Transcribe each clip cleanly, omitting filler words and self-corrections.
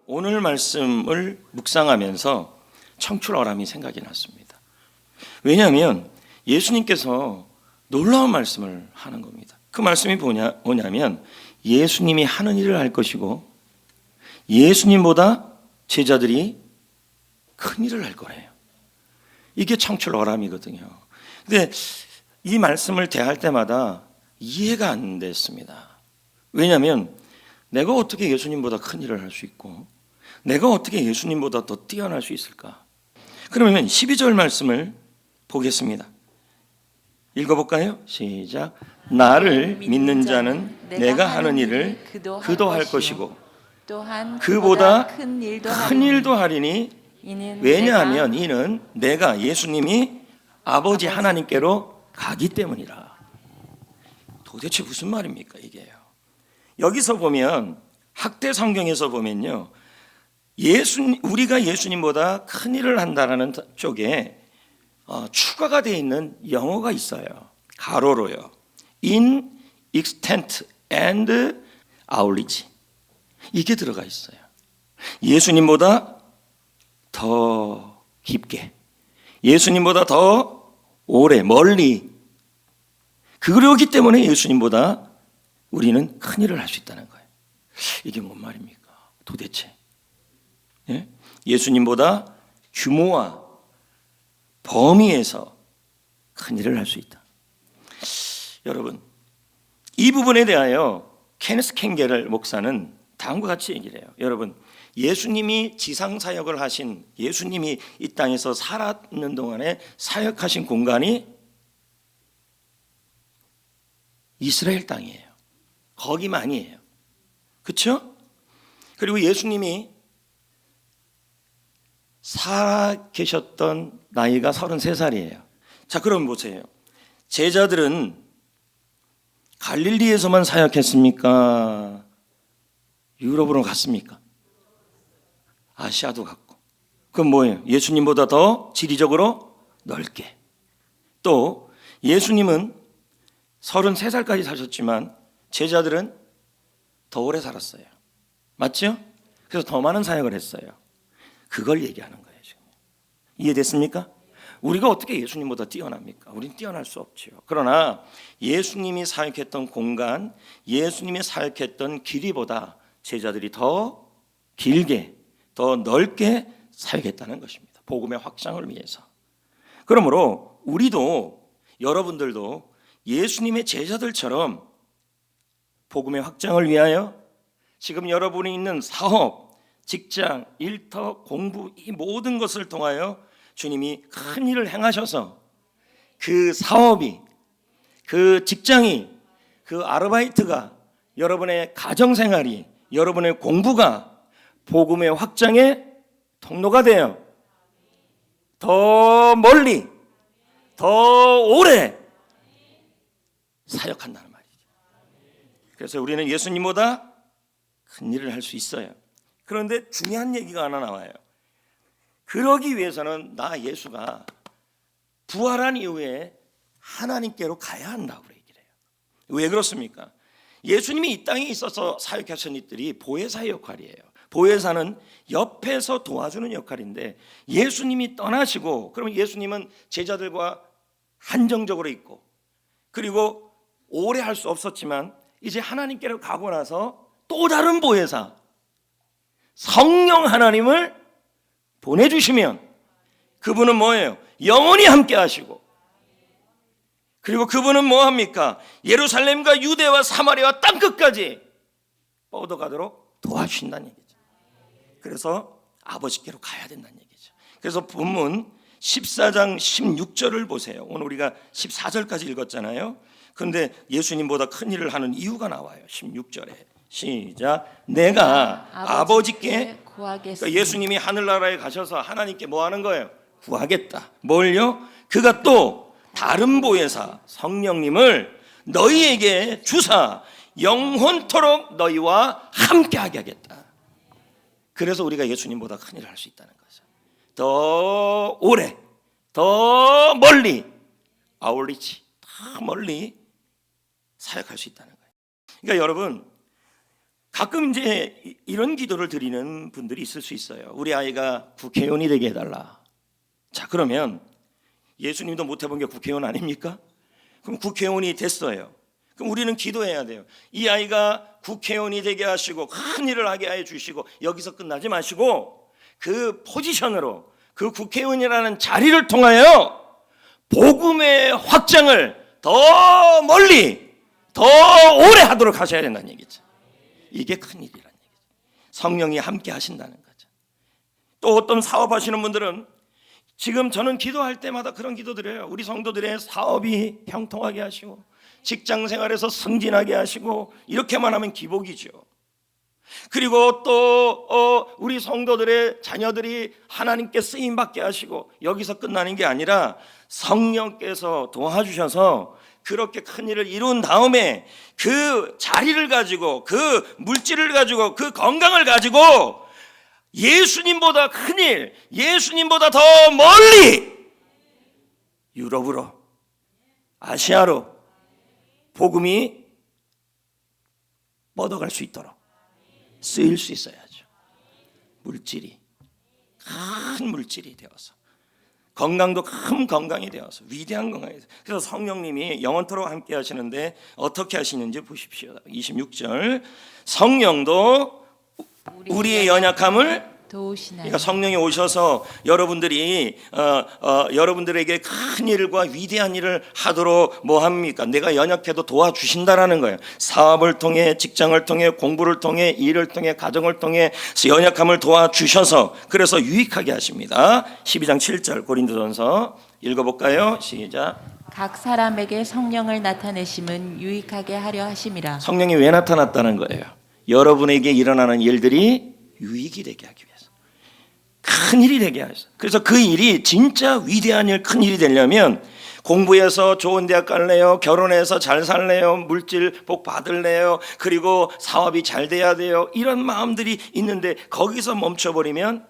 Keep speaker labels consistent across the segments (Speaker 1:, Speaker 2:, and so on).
Speaker 1: 오늘 말씀을 묵상하면서 청출어람이 생각이 났습니다. 왜냐하면 예수님께서 놀라운 말씀을 하는 겁니다. 그 말씀이 뭐냐면 예수님이 하는 일을 할 것이고 예수님보다 제자들이 큰 일을 할 거래요. 이게 청출어람이거든요. 근데 이 말씀을 대할 때마다 이해가 안 됐습니다. 왜냐하면 내가 어떻게 예수님보다 큰 일을 할 수 있고 내가 어떻게 예수님보다 더 뛰어날 수 있을까? 그러면 12절 말씀을 보겠습니다. 읽어볼까요? 시작. 나를 믿는 자는 내가 하는 일을 그도 할 것이고
Speaker 2: 또한
Speaker 1: 그보다
Speaker 2: 큰
Speaker 1: 큰 일도 하리니 왜냐하면 이는 내가 예수님이 아버지 하나님께로 가기 때문이라. 도대체 무슨 말입니까 이게요? 여기서 보면 학대 성경에서 보면요, 우리가 예수님보다 큰 일을 한다라는 쪽에 추가가 되어 있는 영어가 있어요. 가로로요. In extent and outreach. 이게 들어가 있어요. 예수님보다 더 깊게, 예수님보다 더 오래, 멀리. 그러기 때문에 예수님보다 우리는 큰 일을 할 수 있다는 거예요. 이게 뭔 말입니까? 도대체. 예? 예수님보다 규모와 범위에서 큰 일을 할 수 있다. 여러분, 이 부분에 대하여 케네스 캥겔 목사는 다음과 같이 얘기를 해요. 여러분, 예수님이 지상 사역을 하신, 예수님이 이 땅에서 살았는 동안에 사역하신 공간이 이스라엘 땅이에요. 거기만이에요. 그렇죠? 그리고 예수님이 살아 계셨던 나이가 33살이에요. 자, 그럼 보세요. 제자들은 갈릴리에서만 사역했습니까? 유럽으로 갔습니까? 아시아도 갔고. 그럼 뭐예요? 예수님보다 더 지리적으로 넓게. 또 예수님은 33살까지 사셨지만 제자들은 더 오래 살았어요. 맞죠? 그래서 더 많은 사역을 했어요. 그걸 얘기하는 거예요. 지금. 이해됐습니까? 우리가 어떻게 예수님보다 뛰어납니까? 우리는 뛰어날 수 없죠. 그러나 예수님이 사역했던 공간, 예수님이 사역했던 길이보다 제자들이 더 길게, 더 넓게 사역했다는 것입니다. 복음의 확장을 위해서. 그러므로 우리도, 여러분들도 예수님의 제자들처럼 복음의 확장을 위하여 지금 여러분이 있는 사업, 직장, 일터, 공부, 이 모든 것을 통하여 주님이 큰 일을 행하셔서 그 사업이, 그 직장이, 그 아르바이트가, 여러분의 가정생활이, 여러분의 공부가 복음의 확장의 통로가 되어 더 멀리, 더 오래 사역한다는 말이죠. 그래서 우리는 예수님보다 큰 일을 할 수 있어요. 그런데 중요한 얘기가 하나 나와요. 그러기 위해서는 나 예수가 부활한 이후에 하나님께로 가야 한다고 얘기를 해요. 왜 그렇습니까? 예수님이 이 땅에 있어서 사역하신 일들이 보혜사의 역할이에요. 보혜사는 옆에서 도와주는 역할인데 예수님이 떠나시고, 그러면 예수님은 제자들과 한정적으로 있고, 그리고 오래 할 수 없었지만 이제 하나님께로 가고 나서 또 다른 보혜사, 성령 하나님을 보내주시면 그분은 뭐예요? 영원히 함께 하시고, 그리고 그분은 뭐합니까? 예루살렘과 유대와 사마리아와 땅끝까지 뻗어가도록 도와주신다는 얘기죠. 그래서 아버지께로 가야 된다는 얘기죠. 그래서 본문 14장 16절을 보세요. 오늘 우리가 14절까지 읽었잖아요. 그런데 예수님보다 큰 일을 하는 이유가 나와요. 16절에 시작. 내가 아버지께 구하겠습니다. 그러니까 예수님이 하늘나라에 가셔서 하나님께 뭐 하는 거예요? 구하겠다. 뭘요? 그가 또 다른 보혜사 성령님을 너희에게 주사 영혼토록 너희와 함께하게 하겠다. 그래서 우리가 예수님보다 큰 일을 할 수 있다는 거죠. 더 오래, 더 멀리, 아울리치, 더 멀리 사역할 수 있다는 거예요. 그러니까 여러분, 가끔 이제 이런 기도를 드리는 분들이 있을 수 있어요. 우리 아이가 국회의원이 되게 해달라. 자, 그러면 예수님도 못 해본 게 국회의원 아닙니까? 그럼 국회의원이 됐어요. 그럼 우리는 기도해야 돼요. 이 아이가 국회의원이 되게 하시고 큰 일을 하게 해 주시고, 여기서 끝나지 마시고 그 포지션으로, 그 국회의원이라는 자리를 통하여 복음의 확장을 더 멀리, 더 오래 하도록 하셔야 된다는 얘기죠. 이게 큰일이라는 얘기죠. 성령이 함께 하신다는 거죠. 또 어떤 사업하시는 분들은, 지금 저는 기도할 때마다 그런 기도 드려요. 우리 성도들의 사업이 형통하게 하시고 직장 생활에서 승진하게 하시고, 이렇게만 하면 기복이죠. 그리고 또 우리 성도들의 자녀들이 하나님께 쓰임받게 하시고, 여기서 끝나는 게 아니라 성령께서 도와주셔서 그렇게 큰 일을 이룬 다음에 그 자리를 가지고, 그 물질을 가지고, 그 건강을 가지고 예수님보다 큰 일, 예수님보다 더 멀리 유럽으로, 아시아로 복음이 뻗어갈 수 있도록 쓰일 수 있어야죠. 물질이, 큰 물질이 되어서, 건강도 큰 건강이 되어서, 위대한 건강이 되어서. 그래서 성령님이 영원토록 함께 하시는데 어떻게 하시는지 보십시오. 26절, 성령도 우리의 연약함을 도우시나요. 그러니까 성령이 오셔서 여러분들이 여러분들에게 큰 일과 위대한 일을 하도록 뭐 합니까? 내가 연약해도 도와주신다라는 거예요. 사업을 통해, 직장을 통해, 공부를 통해, 일을 통해, 가정을 통해 연약함을 도와주셔서, 그래서 유익하게 하십니다. 12장 7절 고린도전서 읽어볼까요? 시작. 각 사람에게 성령을 나타내심은 유익하게 하려 하심이라. 성령이 왜 나타났다는 거예요? 여러분에게 일어나는 일들이 유익이 되게 하기 위해서, 큰 일이 되게 하셔서. 그래서 그 일이 진짜 위대한 일, 큰 일이 되려면 공부해서 좋은 대학 갈래요? 결혼해서 잘 살래요? 물질 복 받을래요? 그리고 사업이 잘 돼야 돼요? 이런 마음들이 있는데 거기서 멈춰버리면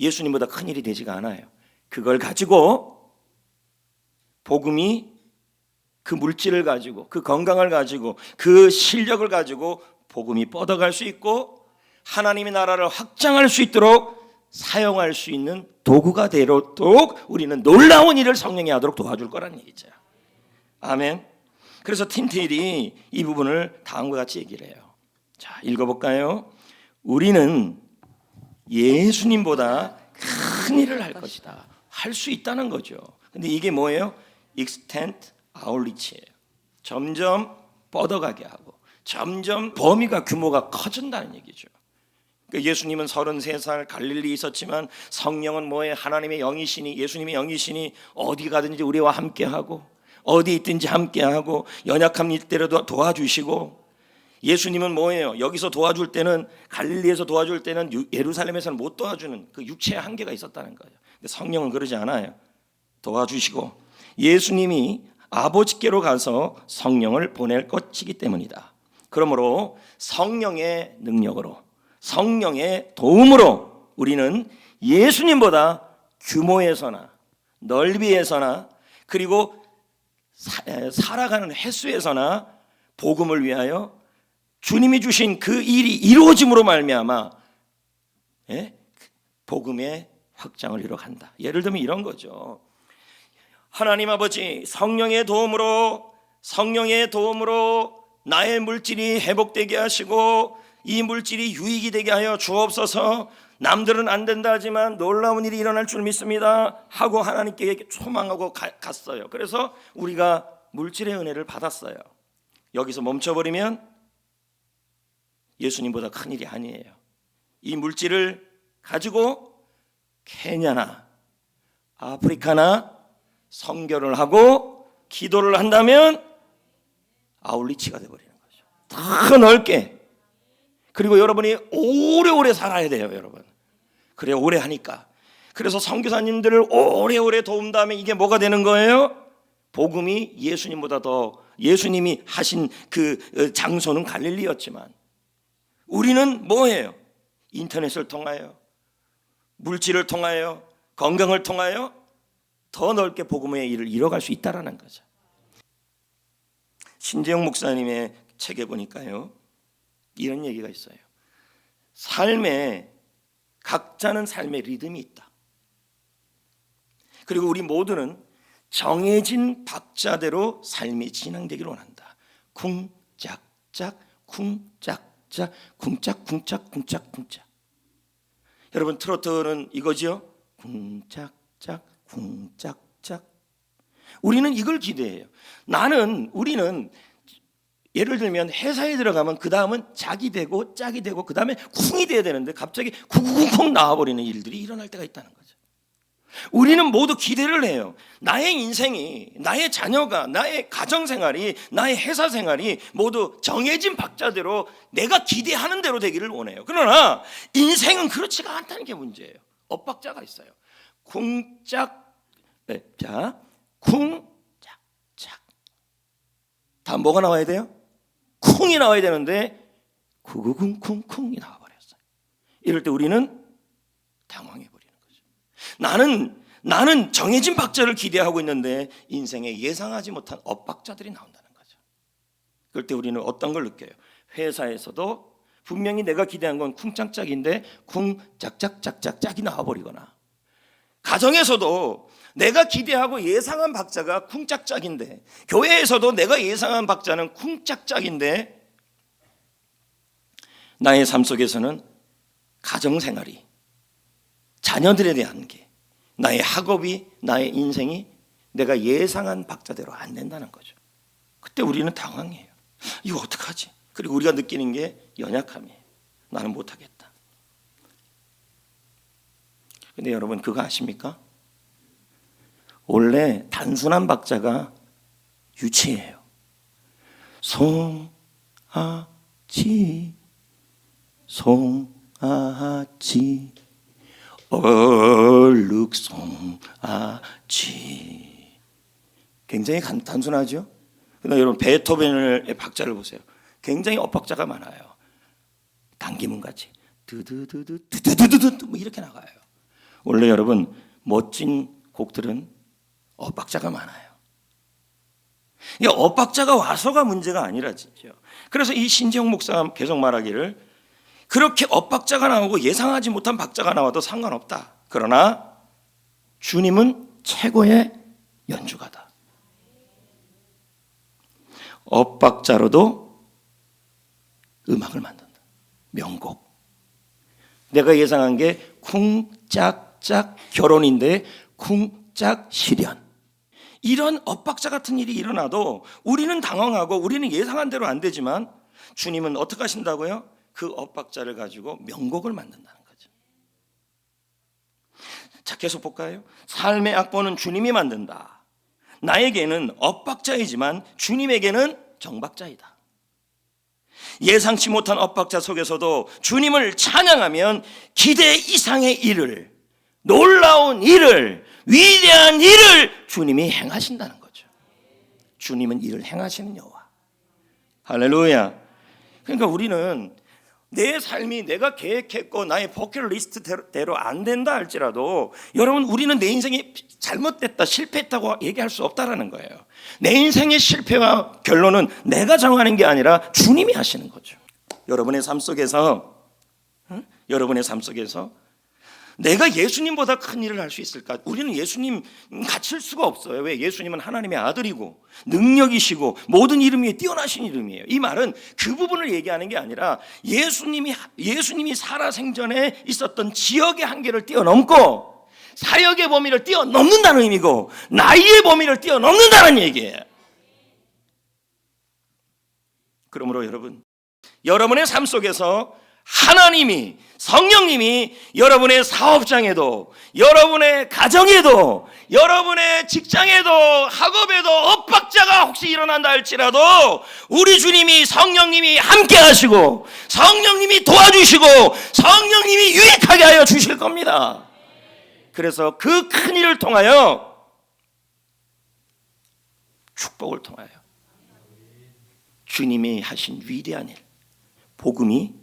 Speaker 1: 예수님보다 큰 일이 되지가 않아요. 그걸 가지고 복음이, 그 물질을 가지고, 그 건강을 가지고, 그 실력을 가지고 복음이 뻗어갈 수 있고 하나님의 나라를 확장할 수 있도록 사용할 수 있는 도구가 되도록 우리는 놀라운 일을 성령이 하도록 도와줄 거라는 얘기죠. 아멘. 그래서 틴테일이 이 부분을 다음과 같이 얘기를 해요. 자, 읽어볼까요? 우리는 예수님보다 큰 일을 할 것이다. 할 수 있다는 거죠. 근데 이게 뭐예요? extend our reach예요. 점점 뻗어가게 하고 점점 범위가, 규모가 커진다는 얘기죠. 그러니까 예수님은 33살 갈릴리에 있었지만 성령은 뭐예요? 하나님의 영이시니, 예수님의 영이시니 어디 가든지 우리와 함께하고, 어디 있든지 함께하고, 연약함 있더라도 도와주시고. 예수님은 뭐예요? 여기서 도와줄 때는, 갈릴리에서 도와줄 때는 예루살렘에서는 못 도와주는 그 육체의 한계가 있었다는 거예요. 근데 성령은 그러지 않아요. 도와주시고, 예수님이 아버지께로 가서 성령을 보낼 것이기 때문이다. 그러므로 성령의 능력으로, 성령의 도움으로 우리는 예수님보다 규모에서나 넓이에서나, 그리고 살아가는 횟수에서나 복음을 위하여 주님이 주신 그 일이 이루어짐으로 말미암아 복음의 확장을 이뤄간다. 예를 들면 이런 거죠. 하나님 아버지, 성령의 도움으로 나의 물질이 회복되게 하시고 이 물질이 유익이 되게 하여 주옵소서. 남들은 안 된다 하지만 놀라운 일이 일어날 줄 믿습니다 하고 하나님께 소망하고 갔어요. 그래서 우리가 물질의 은혜를 받았어요. 여기서 멈춰버리면 예수님보다 큰 일이 아니에요. 이 물질을 가지고 케냐나 아프리카나 선교를 하고 기도를 한다면 아울리치가 되어버리는 거죠. 더 넓게. 그리고 여러분이 오래오래 살아야 돼요, 여러분. 그래, 오래 하니까. 그래서 선교사님들을 오래오래 도운 다음에 이게 뭐가 되는 거예요? 복음이 예수님보다 더, 예수님이 하신 그 장소는 갈릴리였지만 우리는 뭐예요? 인터넷을 통하여, 물질을 통하여, 건강을 통하여 더 넓게 복음의 일을 이뤄갈 수 있다라는 거죠. 신재영 목사님의 책에 보니까요, 이런 얘기가 있어요. 삶에 각자는 삶의 리듬이 있다. 그리고 우리 모두는 정해진 박자대로 삶이 진행되기를 원한다. 쿵짝짝 쿵짝짝 쿵짝쿵짝 쿵짝쿵짝. 여러분 트로트는 이거죠. 쿵짝짝 쿵짝짝. 우리는 이걸 기대해요. 우리는 예를 들면 회사에 들어가면 그 다음은 짝이 되고 짝이 되고 그 다음에 쿵이 돼야 되는데 갑자기 쿵쿵쿵 나와버리는 일들이 일어날 때가 있다는 거죠. 우리는 모두 기대를 해요. 나의 인생이, 나의 자녀가, 나의 가정생활이, 나의 회사생활이 모두 정해진 박자대로 내가 기대하는 대로 되기를 원해요. 그러나 인생은 그렇지가 않다는 게 문제예요. 엇박자가 있어요. 쿵짝, 자, 쿵짝짝. 다음 뭐가 나와야 돼요? 쿵이 나와야 되는데 쿵쿵쿵쿵이 나와버렸어요. 이럴 때 우리는 당황해버려요. 나는 정해진 박자를 기대하고 있는데 인생에 예상하지 못한 엇박자들이 나온다는 거죠. 그럴 때 우리는 어떤 걸 느껴요? 회사에서도 분명히 내가 기대한 건 쿵짝짝인데 쿵짝짝짝짝짝이 나와버리거나, 가정에서도 내가 기대하고 예상한 박자가 쿵짝짝인데, 교회에서도 내가 예상한 박자는 쿵짝짝인데, 나의 삶 속에서는 가정생활이, 자녀들에 대한 게, 나의 학업이, 나의 인생이 내가 예상한 박자대로 안 된다는 거죠. 그때 우리는 당황해요. 이거 어떡하지? 그리고 우리가 느끼는 게 연약함이에요. 나는 못하겠다. 근데 여러분 그거 아십니까? 원래 단순한 박자가 유치해요. 송아지 송아지 얼룩송아지. 굉장히 단순하죠? 그러나 여러분 베토벤의 박자를 보세요. 굉장히 엇박자가 많아요. 당기문같이 드드드드 드드드드드 뭐 이렇게 나가요. 원래 여러분 멋진 곡들은 엇박자가 많아요. 이 엇박자가 와서가 문제가 아니라죠. 그래서 이 신지영 목사가 계속 말하기를, 그렇게 엇박자가 나오고 예상하지 못한 박자가 나와도 상관없다. 그러나 주님은 최고의 연주가다. 엇박자로도 음악을 만든다. 명곡. 내가 예상한 게 쿵짝짝 결혼인데 쿵짝 실연. 이런 엇박자 같은 일이 일어나도 우리는 당황하고 우리는 예상한 대로 안 되지만 주님은 어떻게 하신다고요? 그 엇박자를 가지고 명곡을 만든다는 거죠. 자, 계속 볼까요? 삶의 악보는 주님이 만든다. 나에게는 엇박자이지만 주님에게는 정박자이다. 예상치 못한 엇박자 속에서도 주님을 찬양하면 기대 이상의 일을, 놀라운 일을, 위대한 일을 주님이 행하신다는 거죠. 주님은 일을 행하시는 여호와. 할렐루야. 그러니까 우리는 내 삶이 내가 계획했고 나의 버킷리스트대로 안 된다 할지라도, 여러분 우리는 내 인생이 잘못됐다, 실패했다고 얘기할 수 없다라는 거예요. 내 인생의 실패와 결론은 내가 정하는 게 아니라 주님이 하시는 거죠. 여러분의 삶 속에서 내가 예수님보다 큰 일을 할 수 있을까? 우리는 예수님 갖출 수가 없어요. 왜? 예수님은 하나님의 아들이고 능력이시고 모든 이름 위에 뛰어나신 이름이에요. 이 말은 그 부분을 얘기하는 게 아니라 예수님이 살아생전에 있었던 지역의 한계를 뛰어넘고 사역의 범위를 뛰어넘는다는 의미고 나이의 범위를 뛰어넘는다는 얘기예요. 그러므로 여러분의 삶 속에서 하나님이, 성령님이 여러분의 사업장에도, 여러분의 가정에도, 여러분의 직장에도, 학업에도 엇박자가 혹시 일어난다 할지라도 우리 주님이, 성령님이 함께 하시고 성령님이 도와주시고 성령님이 유익하게 하여 주실 겁니다. 그래서 그 큰 일을 통하여, 축복을 통하여 주님이 하신 위대한 일, 복음이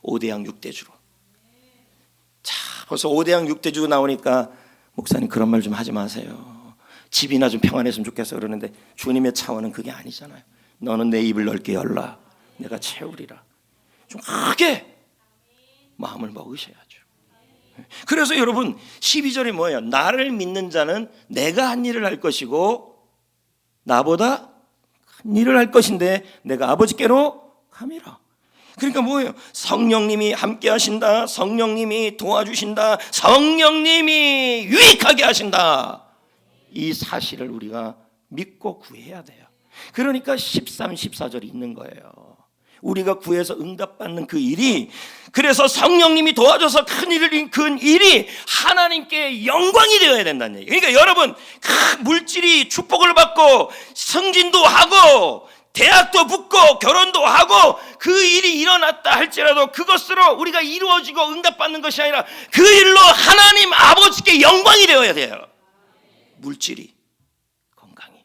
Speaker 1: 5대양 6대주로. 자, 벌써 5대양 6대주 나오니까 목사님 그런 말 좀 하지 마세요. 집이나 좀 평안했으면 좋겠어 그러는데 주님의 차원은 그게 아니잖아요. 너는 내 입을 넓게 열라, 내가 채우리라. 좀 크게 마음을 먹으셔야죠. 그래서 여러분 12절이 뭐예요? 나를 믿는 자는 내가 한 일을 할 것이고 나보다 큰 일을 할 것인데 내가 아버지께로 감이라. 그러니까 뭐예요? 성령님이 함께 하신다. 성령님이 도와주신다. 성령님이 유익하게 하신다. 이 사실을 우리가 믿고 구해야 돼요. 그러니까 13, 14절이 있는 거예요. 우리가 구해서 응답받는 그 일이, 그래서 성령님이 도와줘서 큰 일이 하나님께 영광이 되어야 된다는 얘기예요. 그러니까 여러분, 물질이 축복을 받고 승진도 하고 대학도 붙고 결혼도 하고 그 일이 일어났다 할지라도 그것으로 우리가 이루어지고 응답받는 것이 아니라 그 일로 하나님 아버지께 영광이 되어야 돼요. 물질이, 건강이.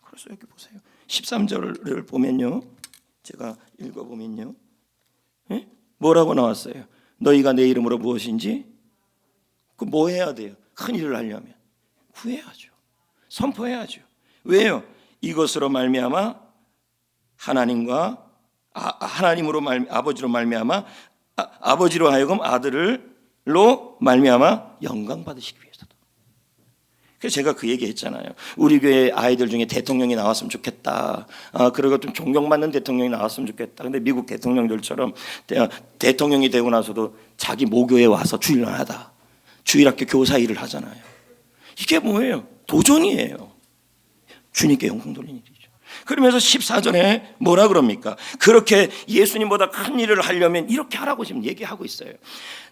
Speaker 1: 그래서 여기 보세요. 13절을 보면요, 제가 읽어보면요, 뭐라고 나왔어요? 너희가 내 이름으로 무엇인지 그 뭐 해야 돼요? 큰 일을 하려면 구해야죠. 선포해야죠. 왜요? 이것으로 말미암아 하나님과 하나님으로 아버지로 말미암아 아버지로 하여금 아들로 말미암아 영광 받으시기 위해서도. 그래서 제가 그 얘기 했잖아요. 우리 교회 아이들 중에 대통령이 나왔으면 좋겠다. 그리고 좀 존경받는 대통령이 나왔으면 좋겠다. 근데 미국 대통령들처럼 대통령이 되고 나서도 자기 모교에 와서 주일날 주일학교 교사 일을 하잖아요. 이게 뭐예요? 도전이에요. 주님께 영광 돌리는 일이죠. 그러면서 14절에 뭐라 그럽니까? 그렇게 예수님보다 큰 일을 하려면 이렇게 하라고 지금 얘기하고 있어요.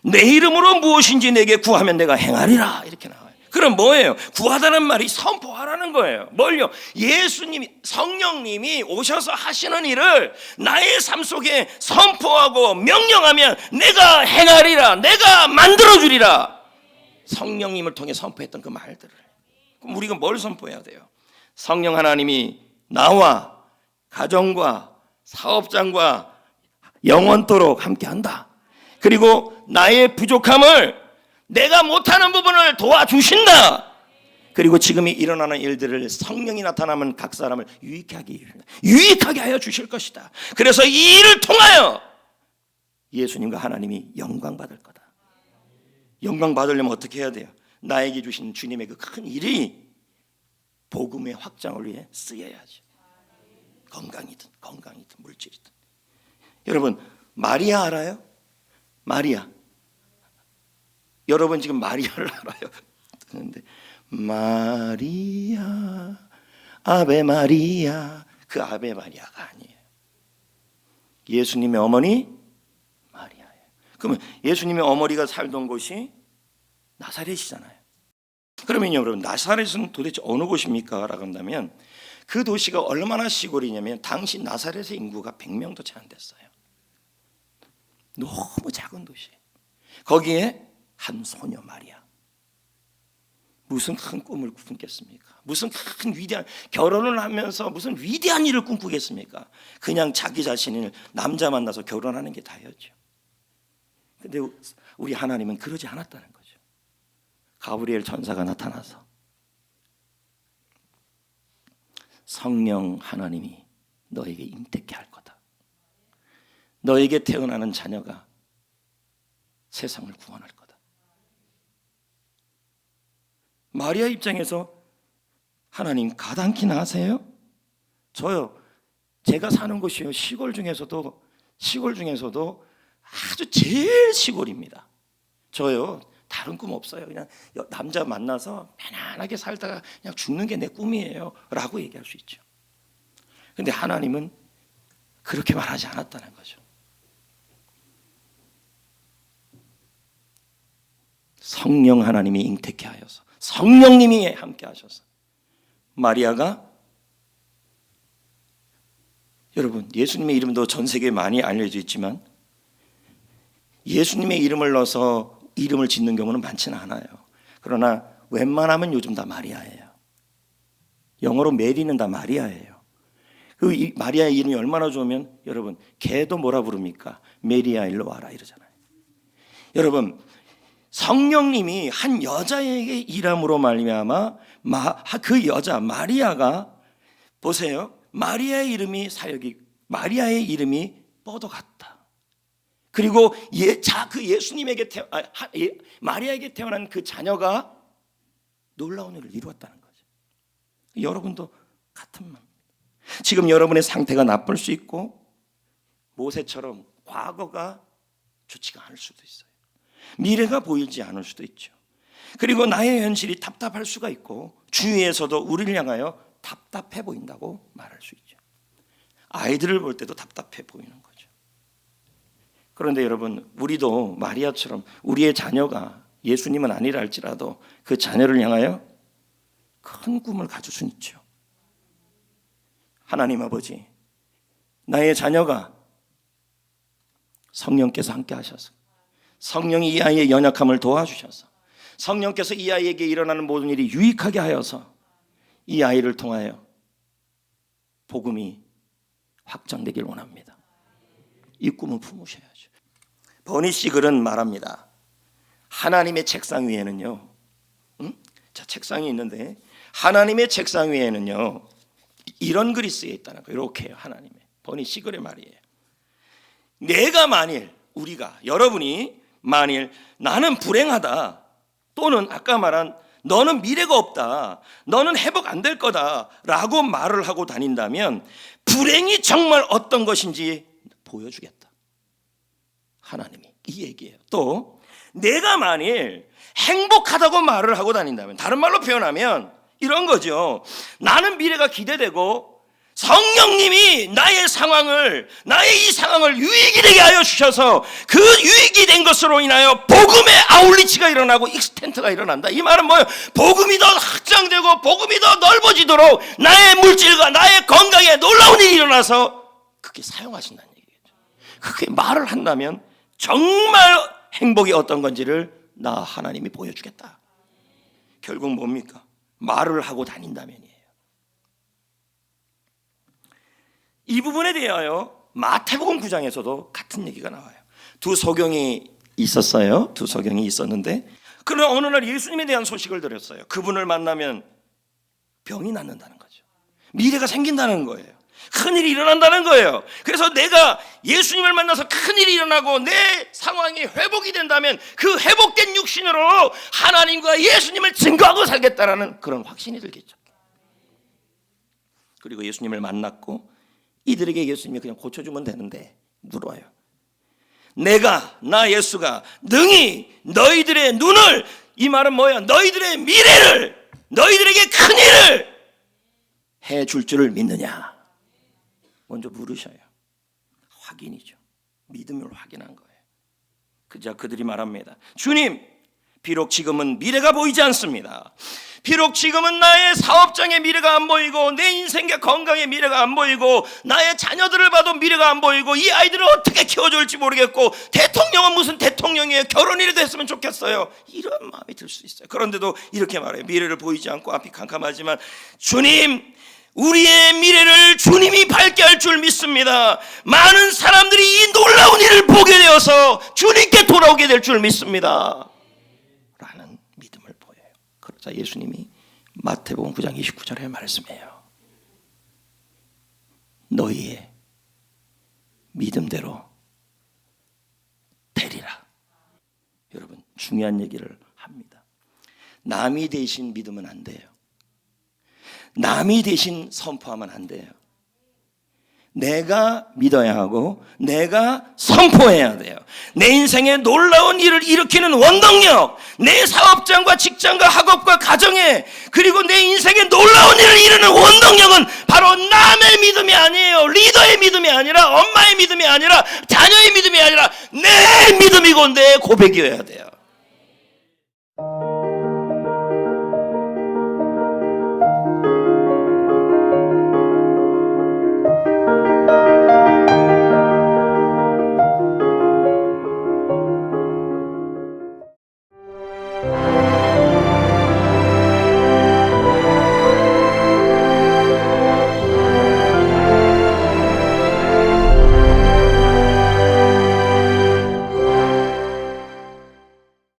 Speaker 1: 내 이름으로 무엇인지 내게 구하면 내가 행하리라. 이렇게 나와요. 그럼 뭐예요? 구하다는 말이 선포하라는 거예요. 뭘요? 예수님이, 성령님이 오셔서 하시는 일을 나의 삶 속에 선포하고 명령하면 내가 행하리라. 내가 만들어주리라. 성령님을 통해 선포했던 그 말들을. 그럼 우리가 뭘 선포해야 돼요? 성령 하나님이 나와 가정과 사업장과 영원토록 함께한다. 그리고 나의 부족함을, 내가 못하는 부분을 도와주신다. 그리고 지금 일어나는 일들을 성령이 나타나면 각 사람을 유익하게 하여 주실 것이다. 그래서 이 일을 통하여 예수님과 하나님이 영광 받을 거다. 영광 받으려면 어떻게 해야 돼요? 나에게 주신 주님의 그 큰 일이 복음의 확장을 위해 쓰여야죠. 건강이든 물질이든. 여러분, 마리아 알아요? 마리아. 여러분 지금 마리아를 알아요? 그런데 마리아, 아베 마리아, 그 아베 마리아가 아니에요. 예수님의 어머니 마리아예요. 그러면 예수님의 어머니가 살던 곳이 나사렛이잖아요. 그러면 여러분, 나사렛은 도대체 어느 곳입니까? 라고 한다면 그 도시가 얼마나 시골이냐면 당시 나사렛의 인구가 100명도 채 안 됐어요. 너무 작은 도시. 거기에 한 소녀 마리아. 무슨 큰 꿈을 꿈겠습니까? 무슨 큰 위대한, 결혼을 하면서 무슨 위대한 일을 꿈꾸겠습니까? 그냥 자기 자신을 남자 만나서 결혼하는 게 다였죠. 근데 우리 하나님은 그러지 않았다는 거죠. 가브리엘 천사가 나타나서 성령 하나님이 너에게 잉태케 할 거다. 너에게 태어나는 자녀가 세상을 구원할 거다. 마리아 입장에서 하나님 가당키나 하세요? 저요, 제가 사는 곳이요, 시골 중에서도 아주 제일 시골입니다. 저요, 다른 꿈 없어요. 그냥 남자 만나서 편안하게 살다가 그냥 죽는 게 내 꿈이에요 라고 얘기할 수 있죠. 근데 하나님은 그렇게 말하지 않았다는 거죠. 성령 하나님이 잉태케 하여서, 성령님이 함께 하셔서 마리아가, 여러분 예수님의 이름도 전 세계에 많이 알려져 있지만 예수님의 이름을 넣어서 이름을 짓는 경우는 많지는 않아요. 그러나 웬만하면 요즘 다 마리아예요. 영어로 메리는 다 마리아예요. 그 마리아의 이름이 얼마나 좋으면 여러분 개도 뭐라 부릅니까? 메리야 일로 와라 이러잖아요. 여러분 성령님이 한 여자에게 일함으로 말미암아 그 여자 마리아가, 보세요, 마리아의 이름이 사역이, 마리아의 이름이 뻗어갔다. 그리고 그 예수님에게 마리아에게 태어난 그 자녀가 놀라운 일을 이루었다는 거죠. 여러분도 같은 마음. 지금 여러분의 상태가 나쁠 수 있고 모세처럼 과거가 좋지가 않을 수도 있어요. 미래가 보이지 않을 수도 있죠. 그리고 나의 현실이 답답할 수가 있고 주위에서도 우리를 향하여 답답해 보인다고 말할 수 있죠. 아이들을 볼 때도 답답해 보이는 거죠. 그런데 여러분, 우리도 마리아처럼 우리의 자녀가 예수님은 아니라 할지라도 그 자녀를 향하여 큰 꿈을 가질 수는 있죠. 하나님 아버지, 나의 자녀가 성령께서 함께 하셔서 성령이 이 아이의 연약함을 도와주셔서 성령께서 이 아이에게 일어나는 모든 일이 유익하게 하여서 이 아이를 통하여 복음이 확장되길 원합니다. 이 꿈을 품으셔야죠. 버니 시글은 말합니다. 하나님의 책상 위에는요, 책상이 있는데 하나님의 책상 위에는요 이런 글이 쓰여 있다는 거예요. 이렇게요. 하나님의 버니 시글의 말이에요. 내가 만일, 우리가, 여러분이 만일 나는 불행하다, 또는 아까 말한 너는 미래가 없다, 너는 회복 안 될 거다 라고 말을 하고 다닌다면 불행이 정말 어떤 것인지 보여주겠다. 하나님이 이 얘기예요. 또 내가 만일 행복하다고 말을 하고 다닌다면, 다른 말로 표현하면 이런 거죠. 나는 미래가 기대되고 성령님이 나의 이 상황을 유익이 되게 하여 주셔서 그 유익이 된 것으로 인하여 복음의 아울리치가 일어나고 익스텐트가 일어난다. 이 말은 뭐예요? 복음이 더 확장되고 복음이 더 넓어지도록 나의 물질과 나의 건강에 놀라운 일이 일어나서 그렇게 사용하신다는 얘기겠죠. 그렇게 말을 한다면 정말 행복이 어떤 건지를 나 하나님이 보여주겠다. 결국 뭡니까? 말을 하고 다닌다면이에요. 이 부분에 대하여 마태복음 9장에서도 같은 얘기가 나와요. 두 소경이 있었어요. 두 소경이 있었는데, 그러나 어느 날 예수님에 대한 소식을 들었어요. 그분을 만나면 병이 낫는다는 거죠. 미래가 생긴다는 거예요. 큰일이 일어난다는 거예요. 그래서 내가 예수님을 만나서 큰일이 일어나고 내 상황이 회복이 된다면 그 회복된 육신으로 하나님과 예수님을 증거하고 살겠다라는 그런 확신이 들겠죠. 그리고 예수님을 만났고 이들에게 예수님이 그냥 고쳐주면 되는데 물어요. 나 예수가 능히 너희들의 눈을, 이 말은 뭐야? 너희들의 미래를, 너희들에게 큰일을 해줄 줄을 믿느냐? 먼저 물으셔요. 확인이죠. 믿음을 확인한 거예요. 그자 그들이 말합니다. 주님, 비록 지금은 미래가 보이지 않습니다. 비록 지금은 나의 사업장의 미래가 안 보이고 내 인생의 건강의 미래가 안 보이고 나의 자녀들을 봐도 미래가 안 보이고 이 아이들을 어떻게 키워줄지 모르겠고 대통령은 무슨 대통령이에요. 결혼이라도 했으면 좋겠어요. 이런 마음이 들 수 있어요. 그런데도 이렇게 말해요. 미래를 보이지 않고 앞이 캄캄하지만 주님, 우리의 미래를 주님이 밝게 할 줄 믿습니다. 많은 사람들이 이 놀라운 일을 보게 되어서 주님께 돌아오게 될 줄 믿습니다. 라는 믿음을 보여요. 그러자 예수님이 마태복음 9장 29절에 말씀해요. 너희의 믿음대로 되리라. 여러분, 중요한 얘기를 합니다. 남이 대신 믿으면 안 돼요. 남이 대신 선포하면 안 돼요. 내가 믿어야 하고 내가 선포해야 돼요. 내 인생에 놀라운 일을 일으키는 원동력, 내 사업장과 직장과 학업과 가정에, 그리고 내 인생에 놀라운 일을 이루는 원동력은 바로 남의 믿음이 아니에요. 리더의 믿음이 아니라, 엄마의 믿음이 아니라, 자녀의 믿음이 아니라 내 믿음이고 내 고백이어야 돼요.